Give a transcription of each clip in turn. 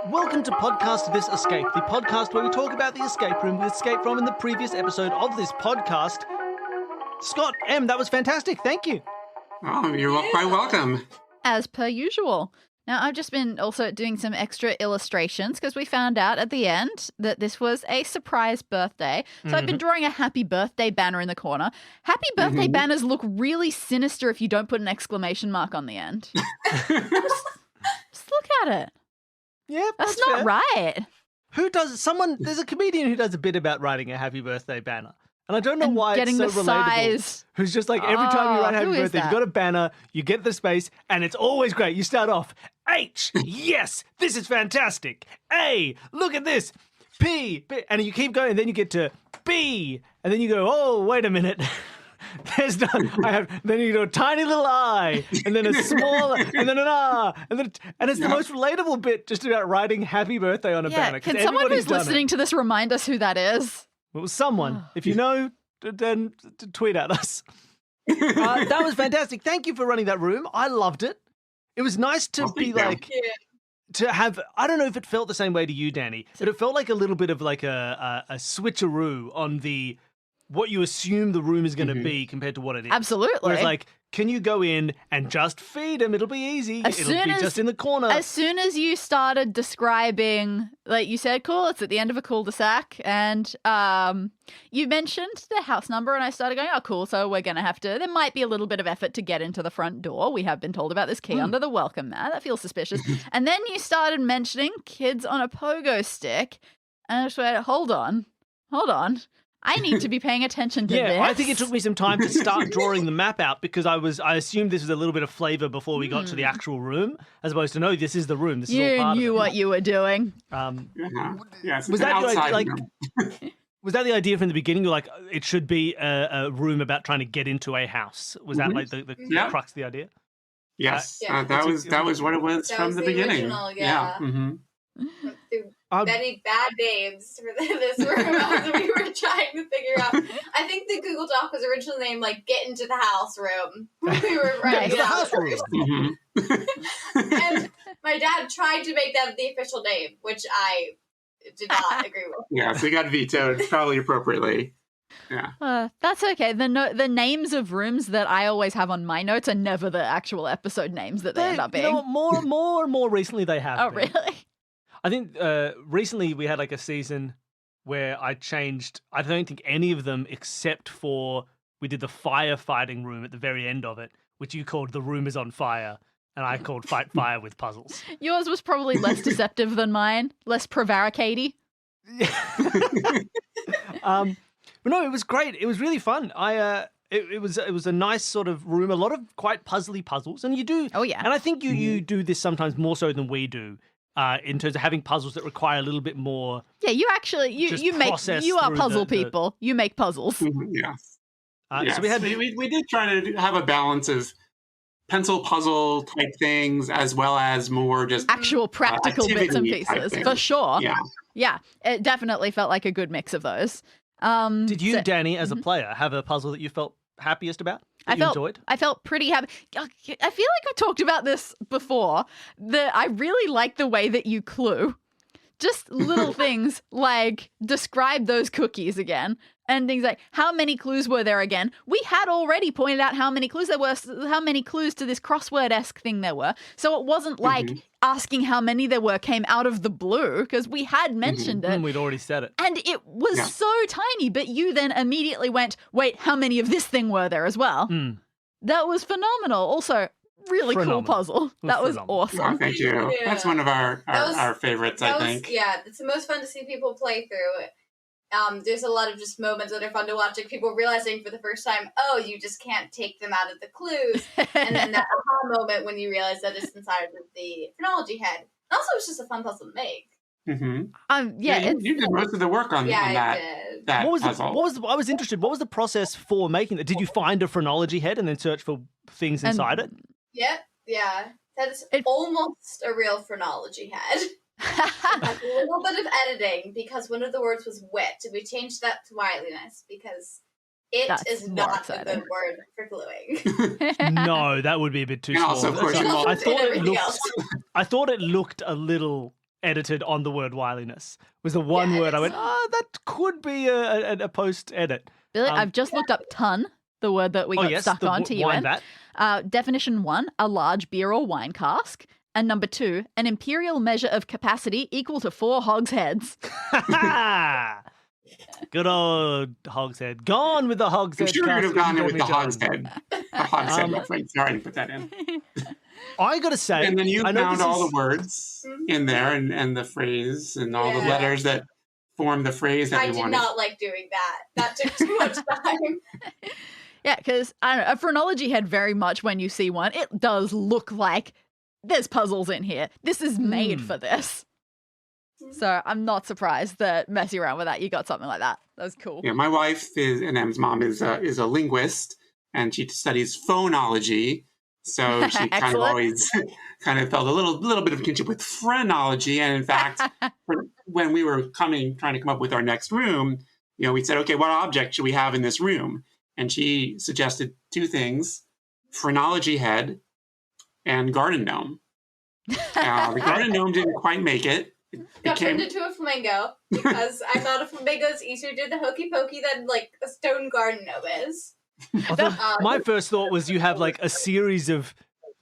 Welcome to Podcast This Escape, the podcast where we talk about the escape room we escaped from in the previous episode of this podcast. Scott, M, that was fantastic. Thank you. Oh, you're quite welcome. As per usual. Now, I've just been also doing some extra illustrations because we found out at the end that this was a surprise birthday. So I've been drawing a happy birthday banner in the corner. Happy birthday banners look really sinister if you don't put an exclamation mark on the end. just look at it. Yeah, That's not fair. right. Who does there's a comedian who does a bit about writing a happy birthday banner. And I don't know And why getting it's so the relatable. size. Who's just like, every time you write Oh, happy who is birthday, you've that? got a banner, you get the space, and it's always great. You start off, H, yes, this is fantastic. A, look at this. P, and you keep going, and then you get to B, and then you go, oh, wait a minute. There's no, then you do a tiny little I, and then a small, and then an R, and it's the most relatable bit just about writing happy birthday on a banner. 'Cause Can someone everybody's who's done listening it. to this remind us who that is? Well, someone. If you know, then tweet at us. That was fantastic. Thank you for running that room. I loved it. It was nice to be like, to have, I don't know if it felt the same way to you, Danny, but it felt like a little bit of like a switcheroo on the, what you assume the room is going to be compared to what it is. Absolutely. Whereas like, can you go in and just feed him? It'll be easy. It'll be just in the corner. As soon as you started describing, like you said, cool, it's at the end of a cul-de-sac, and you mentioned the house number, and I started going, oh, cool, so we're going to have to, there might be a little bit of effort to get into the front door. We have been told about this key under the welcome mat. That feels suspicious. And then you started mentioning kids on a pogo stick, and I just went, hold on. I need to be paying attention to this. Yeah, I think it took me some time to start drawing the map out because I assumed this was a little bit of flavour before we got to the actual room, as opposed to, no, this is the room. This is all You part knew of it. what you were doing. Yes, Was an that outside like, room. was that the idea from the beginning? Like, it should be a room about trying to get into a house. Was that like the Yeah. crux of the idea? Yes, Yeah. that was what it was That from was the the beginning. original, yeah. Mhm. Through Um, many bad names for this room as we were trying to figure out. I think the Google Doc was originally named like "Get into the house room." We were writing the it out. house room. And my dad tried to make that the official name, which I did not agree with. Yes, we got vetoed probably appropriately. Yeah. That's okay. The names of rooms that I always have on my notes are never the actual episode names that they end up You being. know what, more and more recently they have. Oh, been. really? I think recently we had like a season where I changed, I don't think any of them except for we did the firefighting room at the very end of it, which you called The Room is on Fire, and I called Fight Fire with Puzzles. Yours was probably less deceptive than mine, less prevaricatey. But no, it was great. It was really fun. It was a nice sort of room, a lot of quite puzzly puzzles, and you do. Oh, yeah. And I think you do this sometimes more so than we do. In terms of having puzzles that require a little bit more. Yeah, you actually Just you make process you are through puzzle the- people. You make puzzles. Yes. So we had we did try to have a balance of pencil puzzle type things as well as more just Actual practical bits and activity type pieces, things. for sure. Yeah. Yeah, it definitely felt like a good mix of those. Did you, so- Danny, as a player, have a puzzle that you felt happiest about? That you enjoyed? I felt pretty happy. I feel like I've talked about this before. That I really like the way that you clue. Just little things like describe those cookies again. And things like, how many clues were there again? We had already pointed out how many clues there were, how many clues to this crossword-esque thing there were. So it wasn't like asking how many there were came out of the blue, because we had mentioned it. We'd already said it. And it was so tiny, but you then immediately went, wait, how many of this thing were there as well? That was phenomenal. Also, really Phenomenal. cool puzzle. That was phenomenal. awesome. Oh, thank you. Yeah. That's one of our favorites, I think. Yeah, it's the most fun to see people play through it. There's a lot of just moments that are fun to watch, like people realizing for the first time, oh, you just can't take them out of the clues. And then that aha moment when you realize that it's inside of the phrenology head. And also, it's just a fun puzzle to make. You did most of the work on Yeah, I that. did. That What was puzzle. I was interested. What was the process for making that? Did you find a phrenology head and then search for things inside it? Yep, yeah. That's almost a real phrenology head. A little bit of editing because one of the words was wit. We changed that to wiliness because it That's is more not a exciting. good word for gluing. No, that would be a bit too And small. also, of course, That's- you I thought it everything looked. else. I thought it looked a little edited on the word wiliness. Was the one Yeah, word I it's- went, that could be a post edit. Billy, I've just looked up ton, the word that we got stuck the on to you wine in. vat. Definition 1, a large beer or wine cask. And number 2, an imperial measure of capacity equal to 4 hogsheads. Good old hogshead. Gone with the hogshead. I'm sure you'd have cask, gone in with the Jeremy Jones. hogshead. The hogshead reference. Sorry to put that in. I gotta say, And then you I know found this all is- the words in there and the phrase and all the Yeah. letters that form the phrase that I we did wanted. not like doing that. That took too much time. Yeah, because I don't know, a phrenology head very much when you see one, it does look like there's puzzles in here. This is made for this. So I'm not surprised that messing around with that, you got something like that. That was cool. Yeah, my wife and Em's mom is a linguist, and she studies phonology. So she kind of Excellent. always kind of felt a little bit of kinship with phrenology. And in fact, when we were trying to come up with our next room, we said, okay, what object should we have in this room? And she suggested 2 things: phrenology head and garden gnome. The garden gnome didn't quite make it. It Got came- turned into a flamingo because I thought a flamingo is easier to do the hokey pokey than like a stone garden gnome is. My first thought was you have like a series of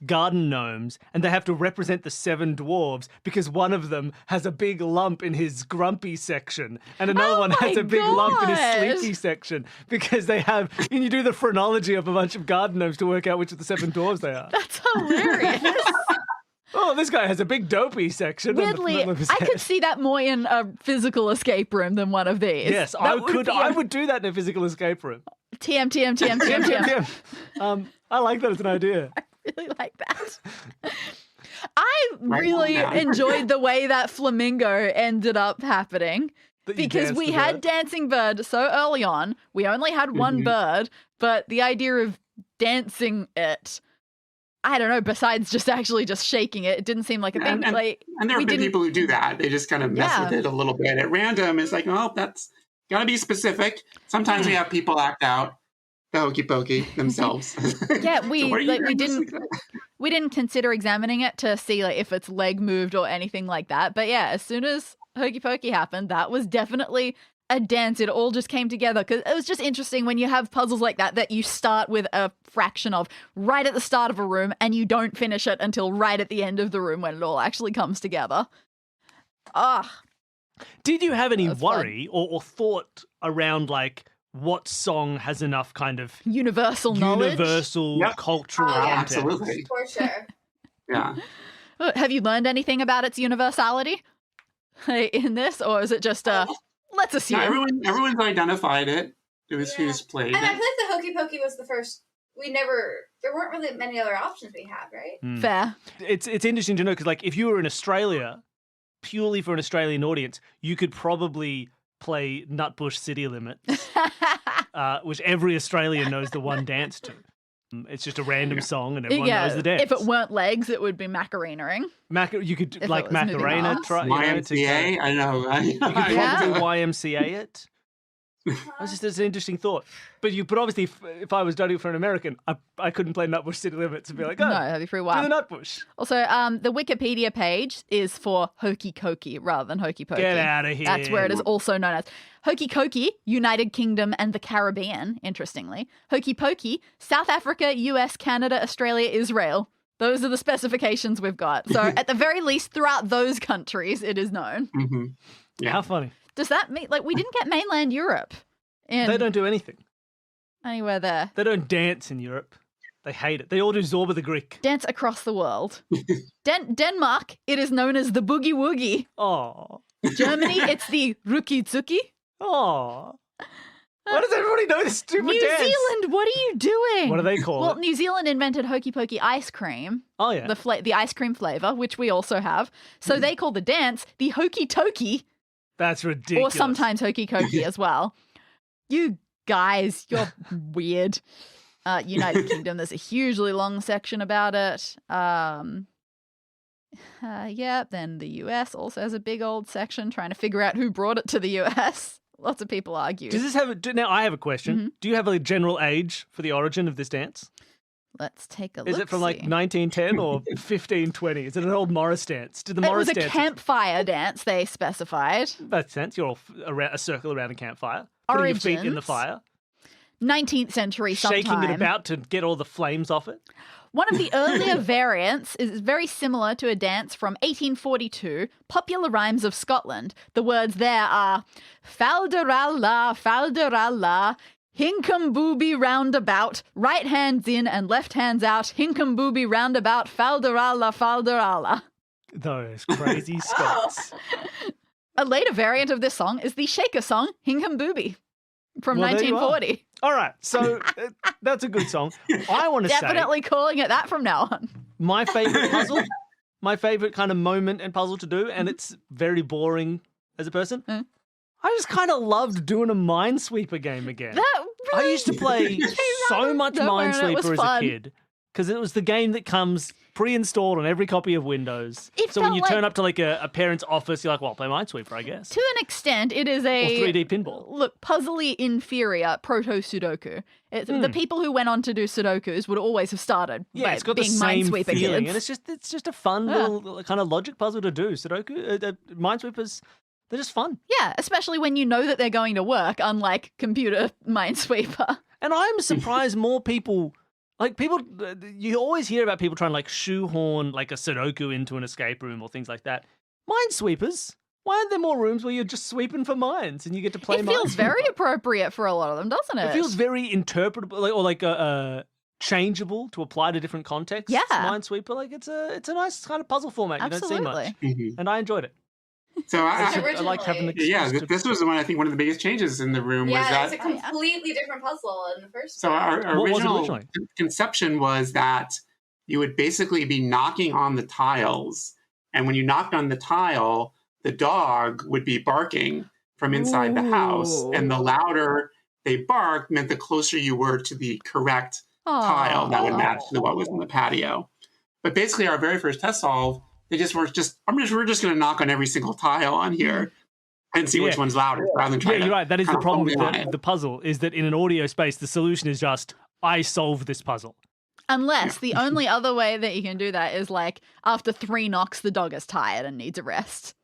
garden gnomes and they have to represent the 7 dwarves because one of them has a big lump in his grumpy section and another one has my a big lump in his God. sleepy section because they have, and you do the phrenology of a bunch of garden gnomes to work out which of the 7 dwarves they are. That's hilarious. Oh, this guy has a big dopey section. on the Weirdly, middle of his I head. could see that more in a physical escape room than one of these. Yes, That I would could. be I a- would do that in a physical escape room. TM, TM, TM, TM, TM. I like that as an idea. Really like that. I Right really on down. enjoyed the way that flamingo ended up happening That you because dance we the had bird. dancing bird so early on. We only had one Mhm. bird, but the idea of dancing it, I don't know, besides just actually just shaking it, it didn't seem like a thing. And- Like And there we have been didn't- people who do that. They just kind of mess Yeah. with it a little bit at random. It's like, oh, that's got to be specific. Sometimes we have people act out the hokey pokey themselves. Yeah, So we what are you like we doing? didn't consider examining it to see like if its leg moved or anything like that. But yeah, as soon as hokey pokey happened, that was definitely a dance. It all just came together because it was just interesting when you have puzzles like that you start with a fraction of right at the start of a room and you don't finish it until right at the end of the room when it all actually comes together. Ah, Did you have any That's fun. worry or thought around like what song has enough kind of universal knowledge. universal Yep. cultural Oh, yeah, content? Absolutely. For sure. Yeah. Have you learned anything about its universality in this, or is it just let's assume? No, everyone's identified it. It was Yeah. who's played And I it. feel like the hokey pokey was the first. There weren't really many other options we had, right? Mm. Fair. It's interesting to know because like if you were in Australia, purely for an Australian audience, you could probably play Nutbush City Limits, which every Australian knows the one dance to. It's just a random song and everyone knows the dance. If it weren't legs, it would be Macarenaing. You could if like it was moving Macarena, arms. try, YMCA. I know. You could probably Yeah. YMCA it. It's an interesting thought. But obviously, if I was studying for an American, I couldn't play Nutbush City Limits and be like, oh, No, that'd be pretty do wild. the Nutbush. Also, the Wikipedia page is for Hokey Cokey rather than Hokey Pokey. Get out of here. That's where it is also known as. Hokey Cokey, United Kingdom and the Caribbean, interestingly. Hokey Pokey, South Africa, US, Canada, Australia, Israel. Those are the specifications we've got. So at the very least, throughout those countries, it is known. Mhm. Yeah. How funny. Does that mean, like, we didn't get mainland Europe in They don't do anything. anywhere there. They don't dance in Europe. They hate it. They all do Zorba the Greek. Dance across the world. Denmark, it is known as the Boogie Woogie. Oh. Germany, it's the Ruki Tsuki. Oh. Why does everybody know this stupid New dance? Zealand, what are you doing? What do they call Well, it? New Zealand invented Hokey Pokey ice cream, Oh, yeah. the ice cream flavor, which we also have. So they call the dance the Hokey Tokey, That's ridiculous. or sometimes Hokey Cokey as well. You guys, you're weird. United Kingdom, there's a hugely long section about it. Yeah, then the US also has a big old section trying to figure out who brought it to the US. Lots of people argue. Does this have now? I have a question. Mhm. Do you have a general age for the origin of this dance? Let's take a look. Is it from like 1910 or 1520? Is it an old Morris dance? Did the It Morris was a dance campfire dance, they specified. Makes sense. You're all around a circle around a campfire, putting your feet in the Origins. fire, 19th century sometime. shaking it about to get all the flames off it. One of the earlier variants is very similar to a dance from 1842, Popular Rhymes of Scotland. The words there are falderalla, hinkum booby roundabout, right hands in and left hands out, hinkum booby roundabout, falderalla. Those crazy Scots. A later variant of this song is the Shaker song, Hinkum Booby, from Well, there you are. 1940. All right, so that's a good song. I want to say Definitely calling it that from now on. my favorite puzzle, my favorite kind of moment and puzzle to do, and it's very boring as a person. Mm. I just kind of loved doing a Minesweeper game again. That I really used to play so much Don't worry, it was Minesweeper as a fun. kid because it was the game that comes pre-installed on every copy of Windows. It So when felt you turn like- up to like a parent's office, you're like, well, I'll play Minesweeper, I guess. To an extent, it is Or a 3D pinball. look puzzly inferior proto Sudoku. It's Hmm. the people who went on to do Sudokus would always have started Yeah, by it's got the being same Minesweeper feeling, kids. and it's just a fun Yeah. little kind of logic puzzle to do. Sudoku, Minesweepers, they're just fun. Yeah, especially when you know that they're going to work, unlike computer Minesweeper. And I'm surprised more people, like people, you always hear about people trying to like shoehorn like a Sudoku into an escape room or things like that. Minesweepers, why aren't there more rooms where you're just sweeping for mines and you get to play It feels Minesweeper? very appropriate for a lot of them, doesn't it? It feels very interpretable, like changeable to apply to different contexts. Yeah. Minesweeper, like it's a nice kind of puzzle format. You don't see much, Absolutely. and I enjoyed it. So I liked having the Originally. yeah, excuse to- this was the one I think one of the biggest changes in the room was Yeah, it's that. a completely different puzzle in the first So one. our What was it original originally? conception was that you would basically be knocking on the tiles, and when you knocked on the tile, the dog would be barking from inside the house, Ooh. and the louder they barked meant the closer you were to the correct tile that would match to what was in the patio. But basically, our very first test solve, we're just going to knock on every single tile on here and see which Yeah. one's louder, rather than Yeah, trying you're to right. That is the kind of problem with hone in on it. the puzzle, is that in an audio space, the solution is just, I solve this puzzle. Unless the only other way that you can do that is like after 3 knocks, the dog is tired and needs a rest.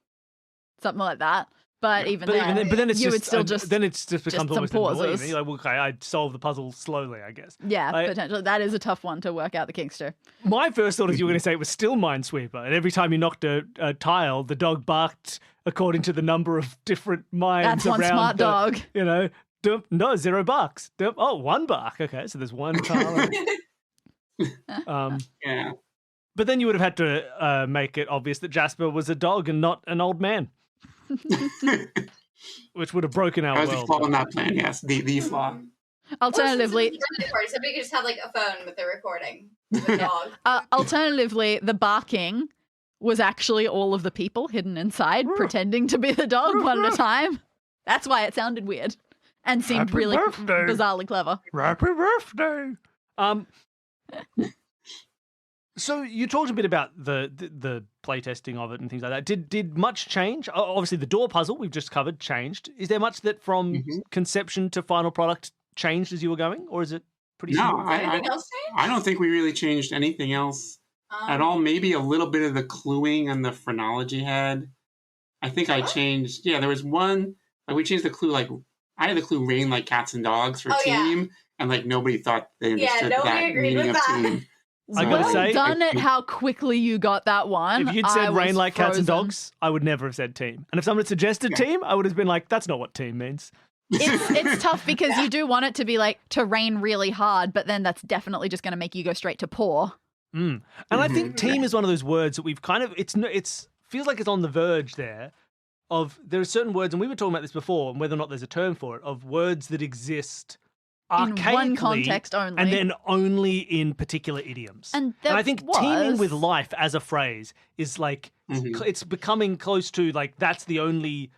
Something like that. But even then, But then it's you just, would still just then it's just becomes some almost annoying. pauses. You're like, well, okay, I solved the puzzle slowly, I guess. yeah, I- potentially that is a tough one to work out the Kingster. My first thought is you were going to say it was still Minesweeper, and every time you knocked a tile, the dog barked according to the number of different mines That's one around smart the- dog. You know, dump, no, 0 barks. Dump, oh, 1 bark. Okay, so there's 1 tile. Yeah. But then you would have had to make it obvious that Jasper was a dog and not an old man, which would have broken our That was the world. flaw in that plan, yes. The flaw. Alternatively, Somebody could just have like a phone with the recording of a dog. alternatively, the barking was actually all of the people hidden inside pretending to be the dog one at a time. That's why it sounded weird and seemed Happy really birthday. bizarrely clever. Happy birthday. So you talked a bit about the playtesting of it and things like that. Did much change? Obviously, the door puzzle we've just covered changed. Is there much that from conception to final product changed as you were going, or is it pretty No, smooth? Anything else change? I don't think we really changed anything else at all. Maybe a little bit of the cluing and the phrenology head. I think I changed. Yeah, there was one. Like we changed the clue. Like I had the clue "rain like cats and dogs" for Oh, yeah. team, and like nobody thought they Yeah, understood nobody that agreed meaning with of that. team. I gotta Well say, done at how quickly you got that one. If you'd I said rain was like cats and frozen. dogs, I would never have said team. And if someone had suggested team, I would have been like, that's not what team means. It's tough because you do want it to be like to rain really hard, but then that's definitely just going to make you go straight to pour. And I think team is one of those words that we've kind of it's feels like it's on the verge there of there are certain words, and we were talking about this before, and whether or not there's a term for it, of words that exist In one archaically context only. and then only in particular idioms. And there I think teaming was- with life as a phrase is like it's becoming close to like that's the only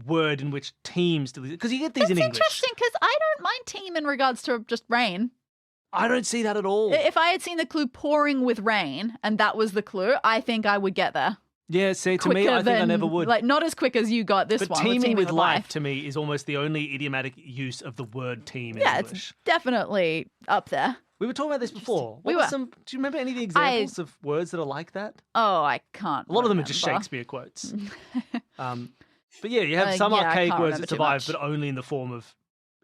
word in which teams do because you get these It's in English. interesting because I don't mind team in regards to just rain. I don't see that at all. If I had seen the clue pouring with rain and that was the clue, I think I would get there. Yeah, see, to Quicker me, I think I than- never would. Like, not as quick as you got this But one. teaming with life, to me, is almost the only idiomatic use of the word team in Yeah, English. it's definitely up there. We were talking about this before. We What were were. some? Do you remember any of the examples of words that are like that? Oh, I can't. A lot of them are just remember. Shakespeare quotes. But yeah, you have some yeah, I archaic can't words remember that too survive, much. but only in the form of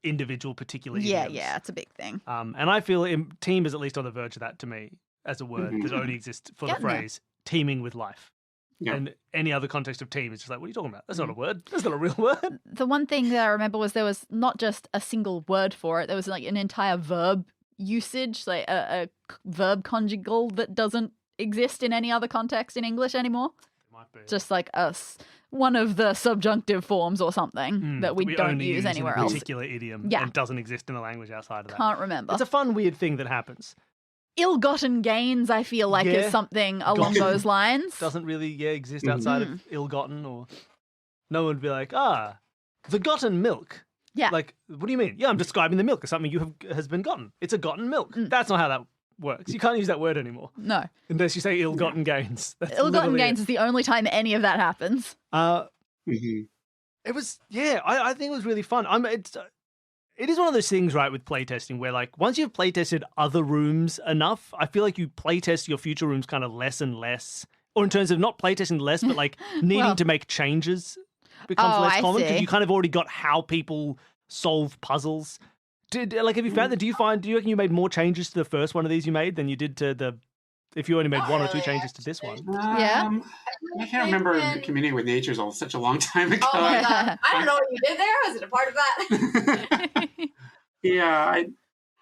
individual particular Yeah, idioms. yeah, it's a big thing. And I feel team is at least on the verge of that to me as a word that only exists for the Getting there. phrase teeming with life. Yeah. And any other context of team is just like, what are you talking about? That's not a word. That's not a real word. The one thing that I remember was there was not just a single word for it. There was like an entire verb usage, like a verb conjugal that doesn't exist in any other context in English anymore. Might be. Just like one of the subjunctive forms or something that we don't only use in anywhere a else. particular idiom Yeah. and doesn't exist in the language outside of that. Can't remember. It's a fun, weird thing that happens. Ill-gotten gains, I feel like, Yeah. is something along Gotten. those lines. Doesn't really exist outside of ill-gotten, or no one would be like, the gotten milk. Yeah. Like, what do you mean? Yeah, I'm describing the milk as something has been gotten. It's a gotten milk. That's not how that works. You can't use that word anymore No. unless you say ill-gotten gains. That's Ill-gotten literally gains is the only time any of that happens. it. Mhm. It was, I think it was really fun. It is one of those things, right, with playtesting where, like, once you've playtested other rooms enough, I feel like you playtest your future rooms kind of less and less. Or in terms of not playtesting less, but, like, needing Well- to make changes becomes Oh, less I common because see. you kind of already got how people solve puzzles. Have you found that? Do you reckon you made more changes to the first one of these you made than you did to if you only made Not one or two really, changes to this one? Yeah. I can't remember communicating with Nature's all such a long time ago. Oh my god! I don't know what you did there. Was it a part of that? Yeah,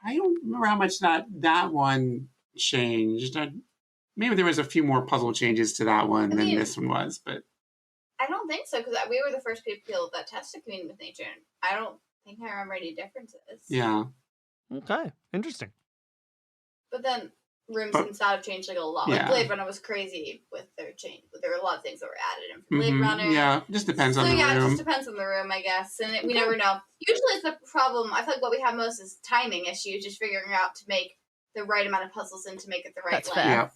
I don't remember how much that one changed. Maybe there was a few more puzzle changes to that one than this one was, but I don't think so because we were the first people that tested Communing with Nature. And I don't think I remember any differences. yeah. Okay, interesting. But then rooms But- inside have changed like a lot. Yeah. Like Blade Runner was crazy with their change. There were a lot of things that were added in from Blade Mhm. Runner. Yeah, just depends So on the yeah, it room. just depends on the room, I guess, and we never know. Usually, it's the problem. I feel like what we have most is timing issues, just figuring out to make the right amount of puzzles in to make it the right That's length. fair. Yeah.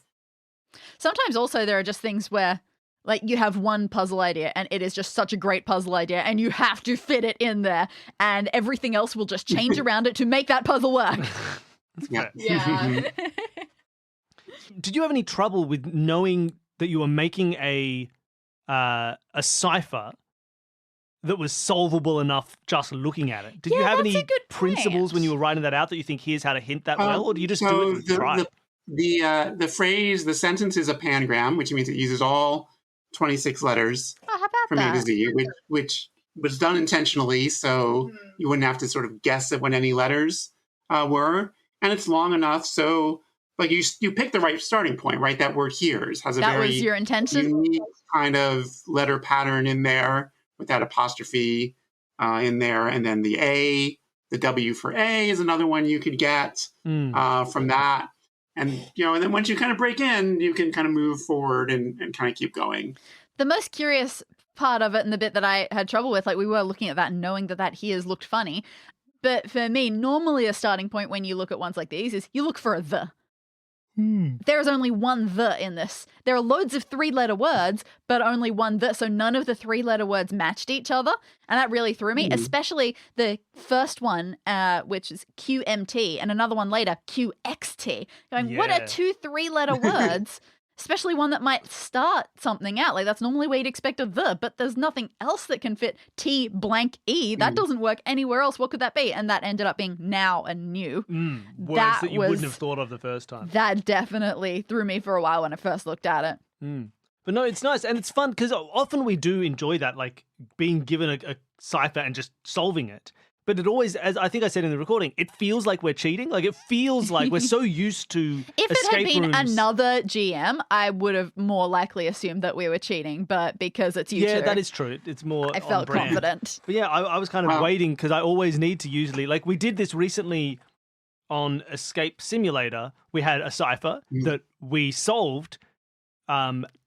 Sometimes also there are just things where like you have one puzzle idea and it is just such a great puzzle idea and you have to fit it in there and everything else will just change around it to make that puzzle work. Yeah. Yeah. Did you have any trouble with knowing that you were making a cipher that was solvable enough just looking at it? Did you Yeah, have that's any a good principles when point. you were writing that out that you think here's how to hint that well, or do you just do it with try? The phrase, the sentence is a pangram, which means it uses all 26 letters Oh, how about from A to that? Z, which was done intentionally, so Mhm. you wouldn't have to sort of guess at what any letters were. And it's long enough, so like you pick the right starting point, right? That word here's has a That very was your intention? unique kind of letter pattern in there with that apostrophe in there, and then the A, the W for A is another one you could get from that. And and then once you kind of break in, you can kind of move forward and kind of keep going. The most curious part of it and the bit that I had trouble with, like we were looking at that and knowing that here's looked funny. But for me, normally a starting point when you look at ones like these is you look for a the. There is only one the in this. There are loads of 3-letter words, but only one the. So none of the 3-letter words matched each other. And that really threw me, especially the first one, which is QMT, and another one later, QXT. Going, what Yeah. are 2 3-letter words? Especially one that might start something out. Like that's normally where you'd expect a the, but there's nothing else that can fit T blank E. That doesn't work anywhere else. What could that be? And that ended up being now and new. Words That that you wouldn't was- have thought of the first time. That definitely threw me for a while when I first looked at it. But no, it's nice and it's fun because often we do enjoy that, like being given a cipher and just solving it. But it always, as I think I said in the recording, it feels like we're cheating. Like it feels like we're so used to If it had escape been rooms. another GM, I would have more likely assumed that we were cheating. But because it's you Yeah, two, that is true. It's more. I on felt brand. confident. But yeah, I was kind of Wow. waiting because I always need to usually, like we did this recently on Escape Simulator. We had a cipher that we solved.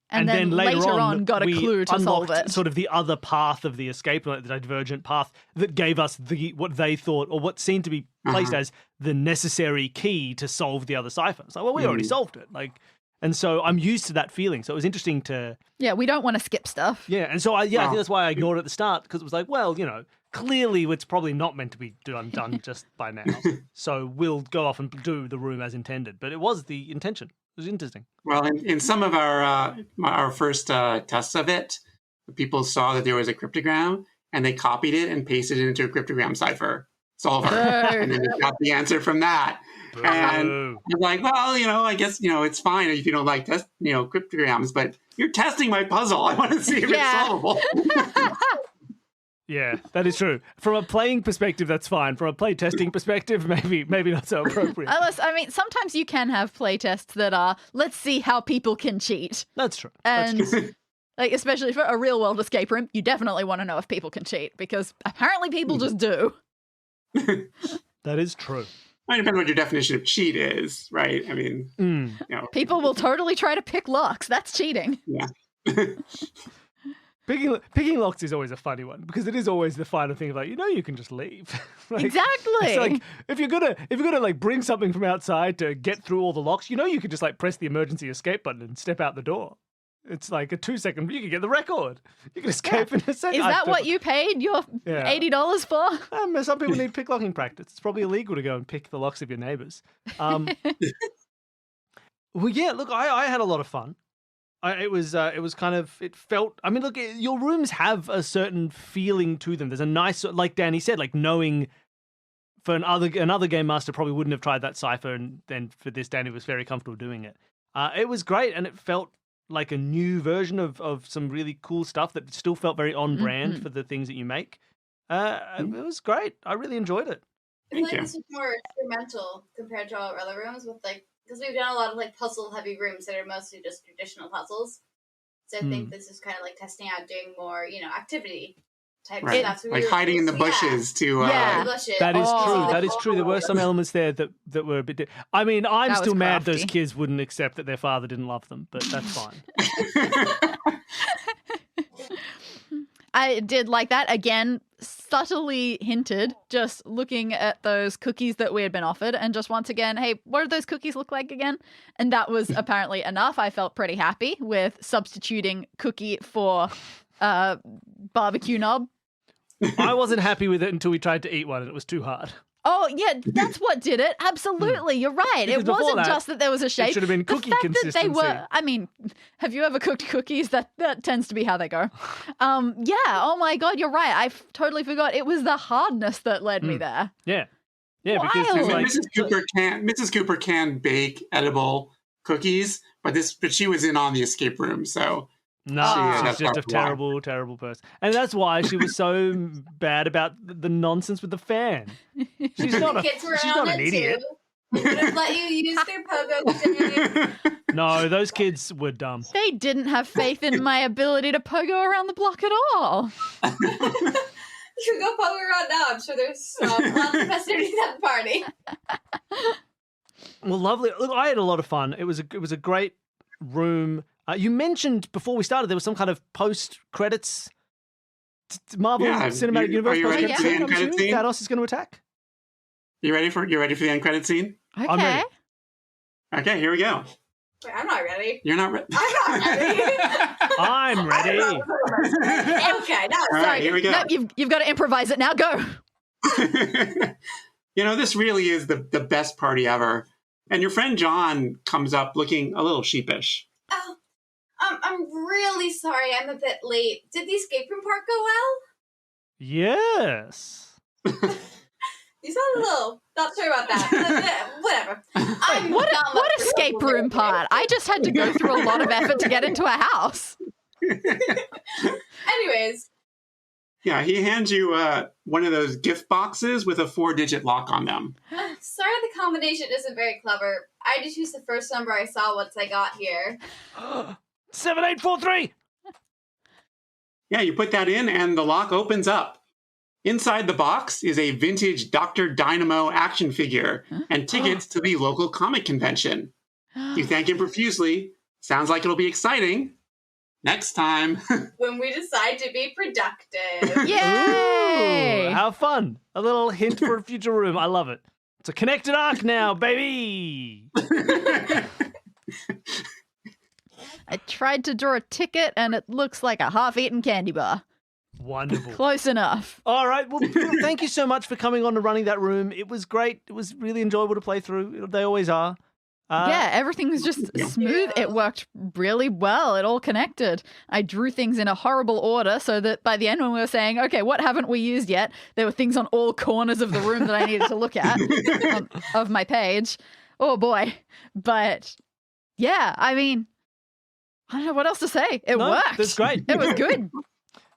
And then later on got a we clue to solve unlocked it. Sort of the other path of the escape, like the divergent path that gave us what they thought or what seemed to be placed as the necessary key to solve the other cipher. It's like, well, we already solved it. Like, And so I'm used to that feeling. So it was interesting to, Yeah, we don't want to skip stuff. yeah. And so I think Wow. that's why I ignored it at the start, because it was like, well, clearly it's probably not meant to be done just by now. So we'll go off and do the room as intended. But it was the intention. It was interesting. Well, in some of our first tests of it, people saw that there was a cryptogram, and they copied it and pasted it into a cryptogram cipher solver, and then they got the answer from that. And Boo. you're like, well, I guess it's fine if you don't like cryptograms, but you're testing my puzzle. I want to see if Yeah. it's solvable. Yeah, that is true. From a playing perspective, that's fine. From a play testing perspective, maybe not so appropriate. Unless, I mean, sometimes you can have playtests that are, let's see how people can cheat. That's true. That's And true. like, especially for a real world escape room, you definitely want to know if people can cheat because apparently people just do. That is true. It depends what your definition of cheat is, right? I mean, People will totally try to pick locks. That's cheating. yeah. Picking locks is always a funny one because it is always the final thing of like, you can just leave. Like, Exactly. It's like if you're gonna like bring something from outside to get through all the locks, you can just like press the emergency escape button and step out the door. It's like a 2-second. You can get the record. You can escape in a second. Is that what you paid your Yeah. $80 for? Some people need picklocking practice. It's probably illegal to go and pick the locks of your neighbors. Well, yeah. Look, I had a lot of fun. It was kind of, it felt, I mean, look, your rooms have a certain feeling to them. There's a nice, like Danny said, like knowing for another game master probably wouldn't have tried that cipher, and then for this, Danny was very comfortable doing it. It was great, and it felt like a new version of some really cool stuff that still felt very on brand for the things that you make. It was great. I really enjoyed it. I feel Thank like you. this is more experimental compared to our other rooms with because we've done a lot of puzzle heavy rooms that are mostly just traditional puzzles. So I think this is kind of testing out doing more, activity type Right. stuff. So we Like were hiding in the supposed to- bushes to Yeah. bushes. That is Oh. true. That is true. There were some elements there that were a bit. I mean, I'm That was still mad those crafty. kids wouldn't accept that their father didn't love them, but that's fine. I did like that. Again, subtly hinted, just looking at those cookies that we had been offered, and just once again, hey, what do those cookies look like again? And that was apparently enough. I felt pretty happy with substituting cookie for barbecue knob. I wasn't happy with it until we tried to eat one, and it was too hard. Oh, yeah, that's what did it. Absolutely. You're right. Because It before wasn't that, just that there was a shape. should have been The cookie fact that they consistency. were, I mean, have you ever cooked cookies? That tends to be how they go. Yeah. Oh my God, you're right. I totally forgot. It was the hardness that led me there. Yeah, because it Wild. was I mean, like Mrs. Cooper can bake edible cookies, but she was in on the escape room, so no, Yeah, she's that's just a probably why. terrible, terrible person, and that's why she was so bad about the nonsense with the fan. She's not The kids were she's on not an it idiot. too. They would have let you use their pogo stick. No, those kids were dumb. They didn't have faith in my ability to pogo around the block at all. You can go pogo around now. I'm sure there's lots of festivities at the party. Well, lovely. Look, I had a lot of fun. It was a great room. You mentioned before we started there was some kind of post credits Marvel Yeah, Cinematic are Universe. you ready post-credits for the scene, end I'm credit assuming scene? Thanos is going to attack. You ready for the end credit scene? Okay. I'm ready. Okay, here we go. Wait, I'm not ready. You're not ready. I'm not ready. I'm ready. Okay, now All sorry. right, here we go. No, you've got to improvise it now. Go. This really is the best party ever. And your friend John comes up looking a little sheepish. Oh, I'm really sorry. I'm a bit late. Did the escape room part go well? Yes. You sound a little not sure about that. Whatever. I'm What not much of a escape troublemaker. room part? I just had to go through a lot of effort to get into a house. Anyways, Yeah, he hands you one of those gift boxes with a 4-digit lock on them. sorry the combination isn't very clever. I just used the first number I saw once I got here. 7843. Yeah, you put that in and the lock opens up. Inside the box is a vintage Dr. Dynamo action figure and tickets to the local comic convention. You thank him profusely. Sounds like it'll be exciting. Next time. When we decide to be productive. Yay! Ooh, how fun. A little hint for a future room. I love it. It's a connected arc now, baby. I tried to draw a ticket and it looks like a half-eaten candy bar. Wonderful. Close enough. All right. Well, thank you so much for coming on and running that room. It was great. It was really enjoyable to play through. They always are. Yeah, everything was just smooth. It worked really well. It all connected. I drew things in a horrible order so that by the end when we were saying, okay, what haven't we used yet? There were things on all corners of the room that I needed to look at of my page. Oh, boy. But yeah, I mean, I don't know what else to say. It worked. That's great. It was good.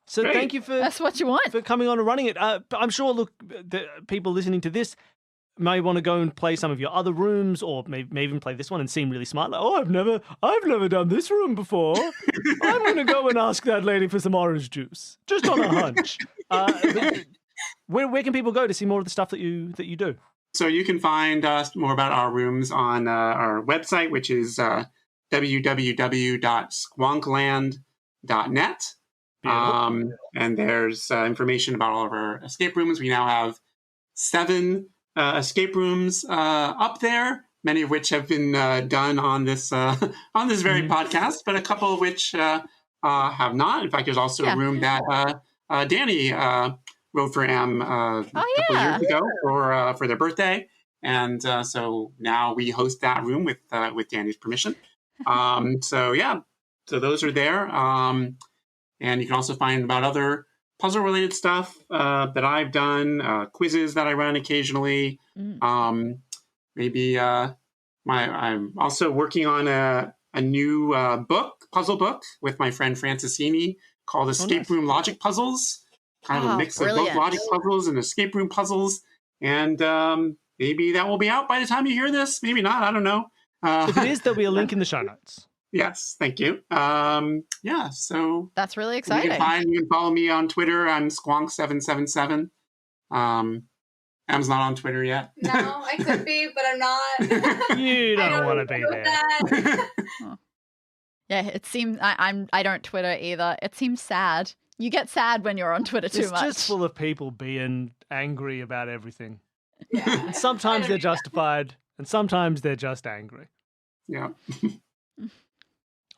So Great. thank you for That's what you want. for coming on and running it. I'm sure, look, the people listening to this may want to go and play some of your other rooms, or may even play this one and seem really smart. Like, oh, I've never done this room before. I'm going to go and ask that lady for some orange juice, just on a hunch. Where can people go to see more of the stuff that you do? So you can find more about our rooms on our website, which is www.squonkland.net. And there's information about all of our escape rooms. We now have 7 escape rooms up there, many of which have been done on this very podcast, but a couple of which have not. In fact, there's also a room that Danny wrote for Em a couple of years ago for their birthday, and so now we host that room with Danny's permission. So those are there, and you can also find about other puzzle-related stuff that I've done, quizzes that I run occasionally. I'm also working on a new puzzle book with my friend Francisini called Escape Room Logic Puzzles. Kind of a mix of both logic puzzles and escape room puzzles. And maybe that will be out by the time you hear this. Maybe not. I don't know. If it is, there'll be a link in the show notes. Yes, thank you. So that's really exciting. You can follow me on Twitter. I'm Squonk777. Em's not on Twitter yet. No, I could be, but I'm not. You don't want to be there. Yeah, it seems I don't Twitter either. It seems sad. You get sad when you're on Twitter too much. It's just full of people being angry about everything. Yeah. And sometimes they're justified, and sometimes they're just angry. Yeah.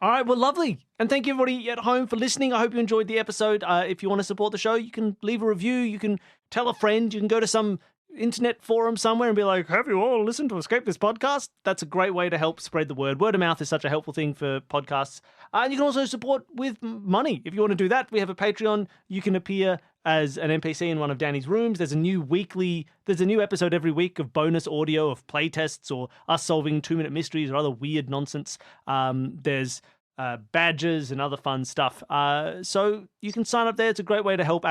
All right, well, lovely. And thank you, everybody at home, for listening. I hope you enjoyed the episode. If you want to support the show, you can leave a review. You can tell a friend. You can go to some internet forum somewhere and be like, have you all listened to Escape This Podcast? That's a great way to help spread the word. Word of mouth is such a helpful thing for podcasts. And you can also support with money. If you want to do that, we have a Patreon. You can appear as an NPC in one of Danny's rooms. There's a new episode every week of bonus audio of playtests or us solving 2-minute mysteries or other weird nonsense. There's badges and other fun stuff. So you can sign up there. It's a great way to help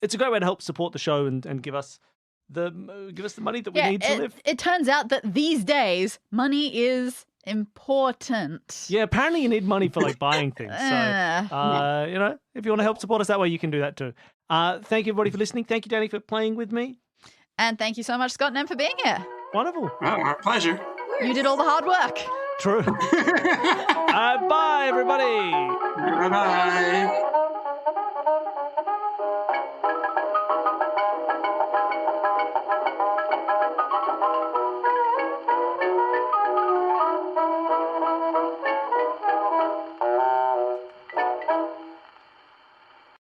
it's a great way to help support the show and give us the money that we need to live. It turns out that these days money is important. Yeah, apparently you need money for like buying things. So if you want to help support us that way, you can do that too. Thank you everybody for listening. Thank you, Danny, for playing with me. And thank you so much, Scott and Em, for being here. Wonderful. Oh, our pleasure. You did all the hard work. True. Bye, everybody. Bye-bye.